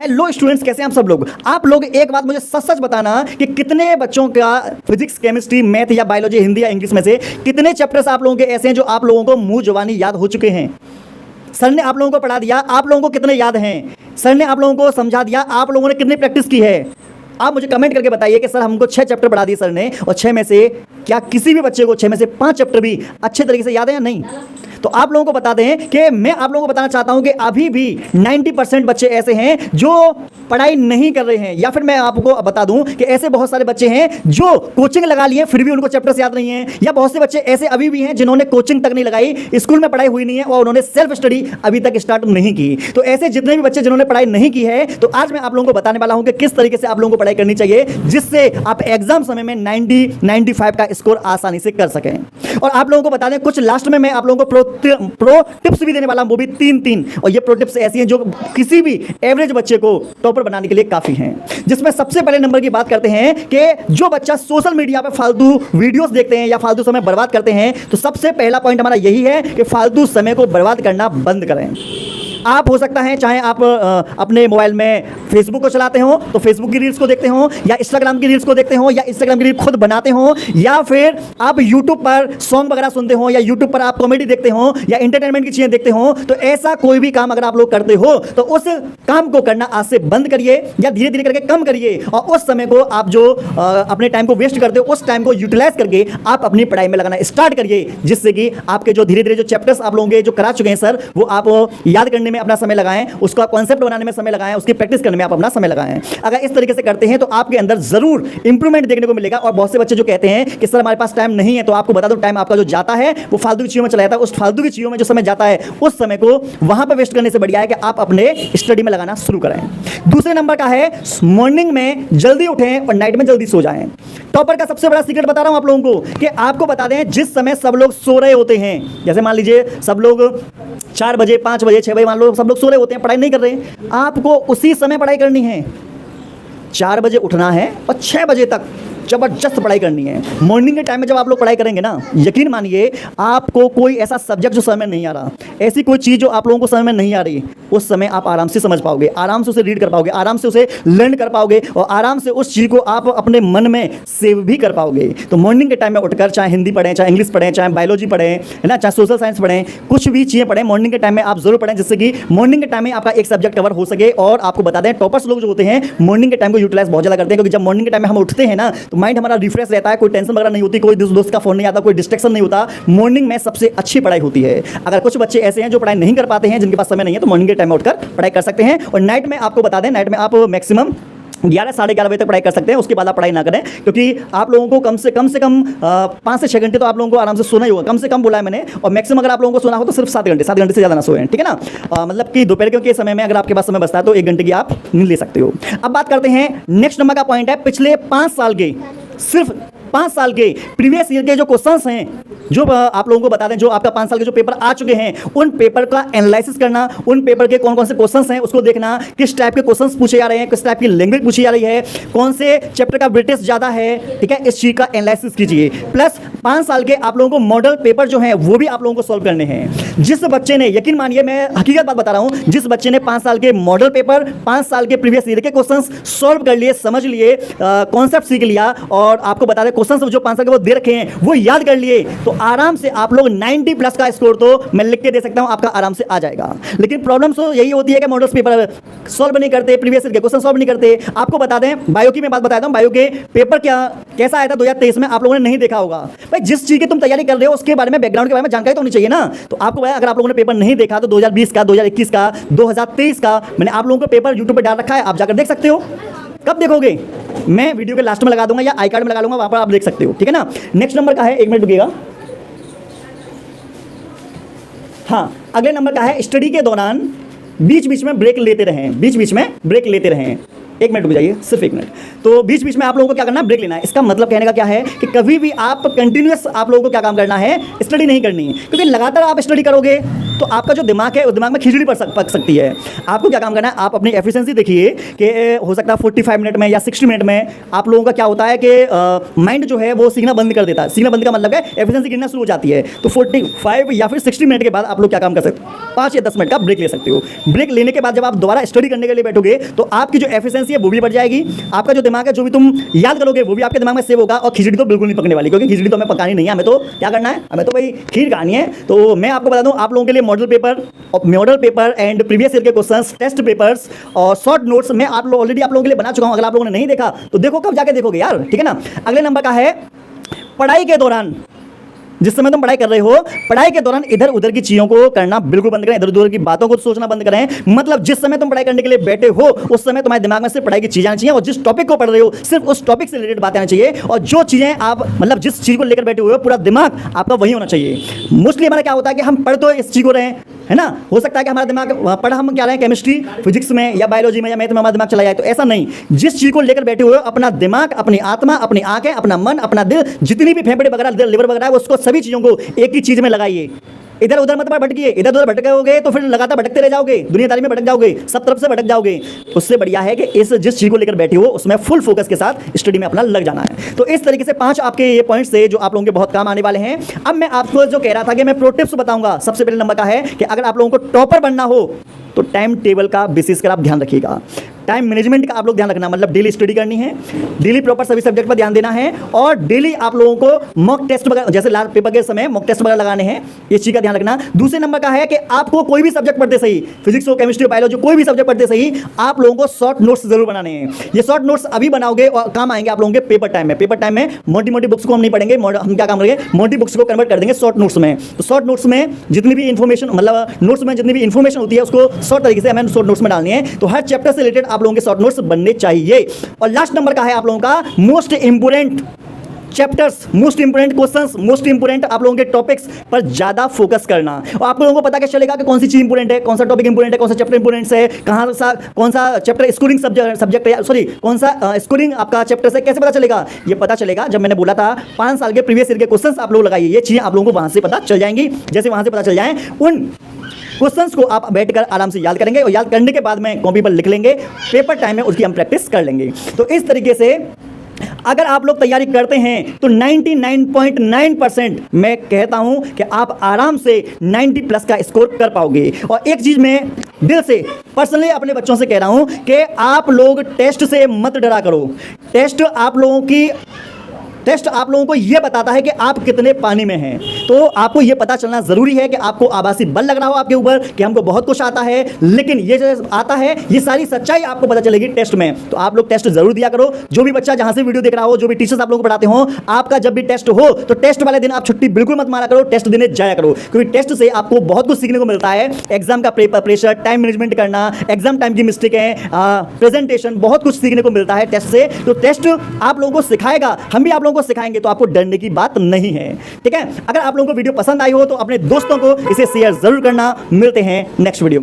Hello students, कैसे हैं आप सब लोग। आप लोग एक बात मुझे सच सच बताना कि कितने बच्चों का फिजिक्स, केमिस्ट्री, मैथ या बायोलॉजी, हिंदी या इंग्लिश में से कितने चैप्टर्स आप लोगों के ऐसे हैं जो आप लोगों को मुंह जुबानी याद हो चुके हैं। सर ने आप लोगों को पढ़ा दिया, आप लोगों को कितने याद हैं। सर ने आप लोगों को समझा दिया, आप लोगों ने कितनी प्रैक्टिस की है। आप मुझे कमेंट करके बताइए कि सर हमको 6 चैप्टर पढ़ा दिए सर ने, और 6 में से क्या किसी भी बच्चे को 6 में से 5 चैप्टर भी अच्छे तरीके से याद है या नहीं। तो आप लोगों को बता दें कि मैं आप लोगों को बताना चाहता हूं कि अभी भी 90% बच्चे ऐसे हैं जो पढ़ाई नहीं कर रहे हैं, या फिर मैं आपको बता दूं कि ऐसे बहुत सारे बच्चे हैं जो कोचिंग लगा लिए फिर भी उनको चैप्टर्स याद नहीं है, या बहुत से बच्चे ऐसे अभी भी हैं जिन्होंने कोचिंग तक नहीं लगाई, स्कूल में पढ़ाई हुई नहीं है और उन्होंने सेल्फ स्टडी अभी तक स्टार्ट नहीं की। तो ऐसे जितने भी बच्चे जिन्होंने पढ़ाई नहीं की है, तो आज मैं आप लोगों को बताने वाला हूं कि किस तरीके से आप लोगों को पढ़ाई करनी चाहिए जिससे आप एग्जाम समय में 90-95 का स्कोर आसानी से कर सकें। और आप लोगों को बता दें, कुछ लास्ट में मैं आप लोगों को प्रो टिप्स भी देने वाला हूं, वो भी 3 और ये प्रो टिप्स ऐसी हैं जो किसी भी एवरेज बच्चे को टॉपर बनाने के लिए काफी हैं। जिसमें सबसे पहले नंबर की बात करते हैं कि जो बच्चा सोशल मीडिया पे फालतू वीडियोस देखते हैं या फालतू समय बर्बाद करते हैं, तो सबसे पहला पॉइंट हमारा यही है कि फालतू समय को बर्बाद करना बंद करें। आप हो सकता है चाहे आप अपने मोबाइल में फेसबुक को चलाते हो तो फेसबुक की रील्स को देखते हो, या इंस्टाग्राम की रील्स को देखते हो, या इंस्टाग्राम की रील खुद बनाते हो, या फिर आप यूट्यूब पर सॉन्ग वगैरह सुनते हो, या यूट्यूब पर आप कॉमेडी देखते हो, या इंटरटेनमेंट की चीजें देखते हो। तो ऐसा कोई भी काम अगर आप लोग करते हो तो उस काम को करना आज से बंद करिए या धीरे धीरे करके कम करिए, और उस समय को आप जो अपने टाइम को वेस्ट करते हो उस टाइम को यूटिलाइज करके आप अपनी पढ़ाई में लगाना स्टार्ट करिए, जिससे कि आपके जो धीरे धीरे जो चैप्टर्स आप लोगों के जो करा चुके हैं सर, वो आप याद करने में अपना समय लगाएं, उसका कॉन्सेप्ट बनाने में समय लगाएं, उसकी प्रैक्टिस करने में आप अपना समय लगाएं। अगर इस तरीके से करते हैं तो आपके अंदर जरूर इंप्रूवमेंट देखने को मिलेगा। और बहुत से बच्चे जो कहते हैं कि सर हमारे पास टाइम नहीं है, तो आपको बता दो टाइम आपका जो जाता है वो फालतू की चीजों में चला जाता है। उस फालतू की चीजों में जो समय जाता है उस समय को वहां पर वेस्ट करने से बढ़िया है कि आप अपने स्टडी में लगाना शुरू करें। दूसरे नंबर का है मॉर्निंग में जल्दी उठें और नाइट में जल्दी सो जाएं। टॉपर का सबसे बड़ा सीक्रेट बता रहा हूं आप लोगों को कि आपको बता दें, जिस समय सब लोग सो रहे होते हैं, जैसे मान लीजिए सब लोग 4 बजे, 5 बजे, 6 बजे मान लो सब लोग सो रहे होते हैं, पढ़ाई नहीं कर रहे हैं, आपको उसी समय पढ़ाई करनी है। 4 बजे उठना है और 6 बजे तक जबरदस्त पढ़ाई करनी है। मॉर्निंग के टाइम में जब आप लोग पढ़ाई करेंगे ना, यकीन मानिए आपको कोई ऐसा सब्जेक्ट जो समझ में नहीं आ रहा, ऐसी कोई चीज़ जो आप लोगों को समझ में नहीं आ रही, उस समय आप आराम से समझ पाओगे, आराम से उसे रीड कर पाओगे, आराम से उसे लर्न कर पाओगे, और आराम से उस चीज़ को आप अपने मन में सेव भी कर पाओगे। तो मॉर्निंग के टाइम में उठकर चाहे हिंदी पढ़ें, चाहे इंग्लिश पढ़ें, चाहे बायोलॉजी पढ़ें, है ना, चाहे सोशल साइंस पढ़ें, कुछ भी चीज़ें पढ़ें, मॉर्निंग के टाइम में आप जरूर पढ़ें, जिससे कि मॉर्निंग के टाइम में आपका एक सब्जेक्ट कवर हो सके। और आपको बता दें, टॉपर्स लोग जो होते हैं मॉर्निंग के टाइम को यूटिलाइज बहुत ज़्यादा करते हैं, क्योंकि जब मॉर्निंग के टाइम में हम उठते हैं ना तो माइंड हमारा रिफ्रेश रहता है, कोई टेंशन वगैरह नहीं होती, कोई दोस्त का फोन नहीं आता, कोई डिस्ट्रैक्शन नहीं होता। मॉर्निंग में सबसे अच्छी पढ़ाई होती है। अगर कुछ बच्चे ऐसे हैं जो पढ़ाई नहीं कर पाते हैं, जिनके पास समय नहीं है, तो मॉर्निंग के टाइम में उठकर पढ़ाई कर सकते हैं। और नाइट में आपको बता दें, नाइट में आप मैक्सिमम 11 साढ़े 11 बजे तक पढ़ाई कर सकते हैं, उसके बाद आप पढ़ाई ना करें, क्योंकि आप लोगों को कम से कम 5 से 6 घंटे तो आप लोगों को आराम से सोना ही होगा, कम से कम बोला है मैंने। और मैक्सिमम अगर आप लोगों को सोना हो तो सिर्फ 7 घंटे से ज़्यादा ना सोएं, ठीक है ना। मतलब कि दोपहर के समय में अगर आपके पास समय बचता है तो 1 घंटे की आप नींद ले सकते हो। अब बात करते हैं नेक्स्ट नंबर का पॉइंट है, पिछले 5 साल के, सिर्फ 5 साल के प्रीवियस ईयर के जो क्वेश्चंस हैं, जो आप लोगों को बता दें, जो आपका 5 साल के जो पेपर आ चुके हैं, उन पेपर का एनालिसिस करना, उन पेपर के कौन कौन से क्वेश्चंस हैं उसको देखना, किस टाइप के क्वेश्चंस पूछे जा रहे हैं, किस टाइप की लैंग्वेज पूछी जा रही है, कौन से चैप्टर का वेटेज ज़्यादा है, ठीक है, इस चीज़ का एनालिसिस कीजिए। प्लस 5 साल के आप लोगों को मॉडल पेपर जो हैं वो भी आप लोगों को सॉल्व करने हैं। जिस बच्चे ने, यकीन मानिए मैं हकीकत बात बता रहा हूँ, जिस बच्चे ने 5 साल के मॉडल पेपर, 5 साल के प्रीवियस ईयर के क्वेश्चंस सॉल्व कर लिए, समझ लिए, कॉन्सेप्ट सीख लिया, और आपको बता दें क्वेश्चंस जो 5 साल के वो दे रखे हैं वो याद कर लिए, तो आराम से आप लोग 90 प्लस का स्कोर तो मैं लिख के दे सकता हूं, आपका आराम से आ जाएगा। लेकिन प्रॉब्लम तो यही होती है कि मॉडल्स पेपर सॉल्व नहीं करते, प्रीवियस ईयर के क्वेश्चन सॉल्व नहीं करते। आपको बता दें, बायो की मैं बात बताता हूं, बायो के पेपर कैसा आया था 2023 में, आप लोगों ने नहीं देखा होगा। भाई जिस चीज की तुम तैयारी कर रहे हो उसके बारे में, बैकग्राउंड के बारे में जानकारी तो होनी चाहिए ना। तो आपको अगर आप लोगों ने पेपर नहीं देखा तो 2020 का, 2021 का, 2023 का मैंने आप लोगों को पेपर यूट्यूब पर डाल रखा है, आप जाकर देख सकते हो। कब देखोगे? मैं वीडियो के लास्ट में लगा दूंगा या आई कार्ड में लगा लूंगा, वहां पर आप देख सकते हो, ठीक है ना। नेक्स्ट नंबर का है, 1 मिनट रुकिएगा। हाँ, अगले नंबर का है, स्टडी के दौरान बीच बीच में ब्रेक लेते रहें, बीच बीच में ब्रेक लेते रहें। 1 मिनट रुक जाइए, सिर्फ 1 मिनट। तो बीच बीच में आप लोगों को क्या करना है, ब्रेक लेना है। इसका मतलब कहने का क्या है कि कभी भी आप कंटिन्यूअस आप लोगों को क्या काम करना है, स्टडी नहीं करनी है, क्योंकि लगातार आप स्टडी करोगे तो आपका जो दिमाग है उस दिमाग में खिचड़ी पक सकती है। आपको क्या काम करना है, आप अपनी एफिशिएंसी देखिए कि हो सकता है 45 मिनट में या 60 मिनट में आप लोगों का क्या होता है कि माइंड जो है वो सीखना बंद कर देता है। सीखना बंद का मतलब है एफिशिएंसी गिरना शुरू हो जाती है। तो 45 या फिर 60 मिनट के बाद आप लोग क्या काम कर सकते हो, 5 या 10 मिनट का ब्रेक ले सकते हो। ब्रेक लेने के बाद जब आप दोबारा स्टडी करने के लिए बैठोगे तो आपकी जो एफिशिएंसी है वो भी बढ़ जाएगी। आपका जो दिमाग है, जो भी तुम याद करोगे वो भी आपके दिमाग में सेव होगा। और खिचड़ी तो बिल्कुल नहीं पकने वाली, क्योंकि खिचड़ी तो हमें पकानी नहीं है, हमें तो क्या करना है, हमें तो भाई खीर खानी है। तो मैं आपको बता दूं, आप लोगों के लिए model paper and previous year के क्वेश्चंस, टेस्ट पेपर्स और शॉर्ट नोट्स मैं ऑलरेडी आप लोगों के लिए बना चुका हूं। अगर आप लोगों ने नहीं देखा तो देखो, कब जाके देखोगे यार, ठीक है ना। अगले नंबर का है, पढ़ाई के दौरान, जिस समय तुम पढ़ाई कर रहे हो, पढ़ाई के दौरान इधर उधर की चीजों को करना बिल्कुल बंद करें, इधर उधर की बातों को सोचना बंद करें। मतलब जिस समय तुम पढ़ाई करने के लिए बैठे हो उस समय तुम्हारे दिमाग में सिर्फ पढ़ाई की चीजें आनी चाहिए, और जिस टॉपिक को पढ़ रहे हो सिर्फ उस टॉपिक से रिलेटेड बातें आनी चाहिए। और जो चीजें आप मतलब जिस चीज को लेकर बैठे हुए हो पूरा दिमाग आपका वही होना चाहिए। मोस्टली हमारा क्या होता है कि हम पढ़ तो इस चीज को रहे हैं, है ना, हो सकता है कि हमारा दिमाग पढ़ा हम क्या रहे हैं, केमिस्ट्री, फिजिक्स में या बायोलॉजी में या मैथ में हमारा दिमाग चला जाए। तो ऐसा नहीं, जिस चीज को लेकर बैठे हुए हो अपना दिमाग, अपनी आत्मा, अपनी आंखें, अपना मन, अपना दिल, जितनी भी फेफड़े वगैरह, लिवर वगैरह है, उसको सभी चीजों को एक ही चीज में लगाइए। इधर उधर मत भटकिए, इधर उधर भटकोगे तो फिर लगातार भटकते रह जाओगे, दुनियादारी में भटक जाओगे, सब तरफ से भटक जाओगे। उससे बढ़िया है कि इस जिस चीज को लेकर बैठे हो उसमें फुल फोकस के साथ स्टडी में अपना लग जाना है। तो इस तरीके से 5 आपके ये पॉइंट्स थे जो आप लोगों के बहुत काम आने वाले हैं। अब मैं आपको जो कह रहा था कि मैं प्रो टिप्स बताऊंगा। सबसे पहले नंबर का है कि अगर आप लोगों को टॉपर बनना हो तो टाइम टेबल का बेसिस कर आप ध्यान रखिएगा। टाइम मैनेजमेंट का आप लोग ध्यान रखना, मतलब डेली स्टडी करनी है, डेली प्रॉपर सभी सब्जेक्ट पर ध्यान देना है, और डेली आप लोगों को मॉक टेस्ट वगैरह, जैसे लास्ट पेपर के समय मॉक टेस्ट वगैरह लगाने हैं, इस चीज का ध्यान रखना। दूसरे नंबर का है कि आपको कोई भी सब्जेक्ट पढ़ते सही, फिजिक्स हो, केमिस्ट्री हो, बायोलॉजी, कोई भी सब्जेक्ट पढ़ते सही, आप लोगों को शॉर्ट नोट्स जरूर बनाने हैं। ये शॉर्ट नोट्स अभी बनाओगे और काम आएंगे आप लोगों के पेपर टाइम में। पेपर टाइम में मोटी मोटी बुक्स को हम नहीं पढ़ेंगे, हम क्या काम करेंगे, मोटी बुक्स को कन्वर्ट कर देंगे शॉर्ट नोट्स में। तो शॉर्ट नोट्स में जितनी भी इंफॉर्मेशन, मतलब नोट्स में जितनी भी इंफॉर्मेशन होती है उसको शॉर्ट तरीके से हमें शॉर्ट नोट्स में डालनी है। तो हर चैप्टर से रिलेटेड आप लोगों के शॉर्ट नोट्स बनने चाहिए। और लास्ट नंबर का है आप लोगों का most important chapters, most important questions, most important आप लोगों के टॉपिक्स पर ज्यादा फोकस करना। और आप लोगों को पता कैसे चलेगा कि कौन सी चीज इंपोर्टेंट है, कौन सा टॉपिक इंपोर्टेंट है, कौन सा चैप्टर इंपोर्टेंट है, कौन सा चैप्टर स्कोरिंग सब्जेक्ट है, सॉरी कौन सा स्कोरिंग आपका चैप्टर से, कैसे पता चलेगा? ये पता चलेगा जब मैंने बोला था 5 साल के प्रीवियस ईयर के क्वेश्चंस आप लोग लगाइए, ये चीजें आप लोगों को वहां से पता चल जाएंगी। जैसे वहां से पता चल जाए, उन क्वेश्चंस को आप बैठकर आराम से याद करेंगे, और याद करने के बाद में कॉपी पर लिख लेंगे, पेपर टाइम में उसकी हम प्रैक्टिस कर लेंगे। तो इस तरीके से अगर आप लोग तैयारी करते हैं तो 99.9% मैं कहता हूं कि आप आराम से 90 प्लस का स्कोर कर पाओगे। और एक चीज मैं दिल से पर्सनली अपने बच्चों से कह रहा हूं कि आप लोग टेस्ट से मत डरा करो। टेस्ट आप लोगों को यह बताता है कि आप कितने पानी में हैं। तो आपको यह पता चलना जरूरी है कि आपको आभासी बल लग रहा हो आपके ऊपर कि हमको बहुत कुछ आता है, लेकिन ये जो आता है ये सारी सच्चाई आपको पता चलेगी टेस्ट में। तो आप लोग टेस्ट जरूर दिया करो। जो भी बच्चा जहां से वीडियो देख रहा हो, जो भी टीचर्स आप लोगों को पढ़ाते हो, आपका जब भी टेस्ट हो तो टेस्ट वाले दिन आप छुट्टी बिल्कुल मत मारा करो, टेस्ट देने जाया करो, क्योंकि टेस्ट से आपको बहुत कुछ सीखने को मिलता है। एग्जाम का प्रेशर, टाइम मैनेजमेंट करना, एग्जाम टाइम की मिस्टेक है, प्रेजेंटेशन, बहुत कुछ सीखने को मिलता है टेस्ट से। तो टेस्ट आप लोगों को सिखाएगा, हम भी आप लोगों को सिखाएंगे, तो आपको डरने की बात नहीं है, ठीक है। अगर आप लोगों को वीडियो पसंद आई हो तो अपने दोस्तों को इसे शेयर जरूर करना। मिलते हैं नेक्स्ट वीडियो।